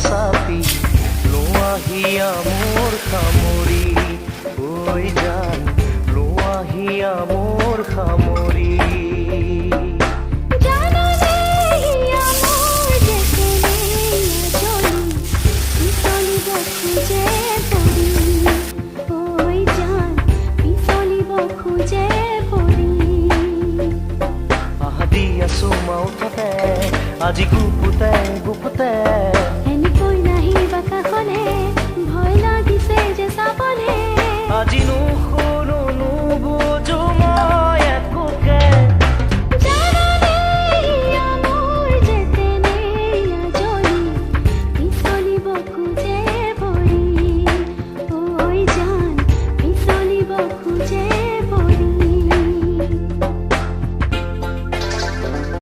চাপি লোৱাহিয়া মোৰ সামৰি ঐ জান লোৱাহিয়া মোৰ সামৰি মাউঠতে আজি গুপুতে গুপুতে এনেকৈ নাহিবা কাষলে ভয় লাগিছে যে চাবলে আজি নুশু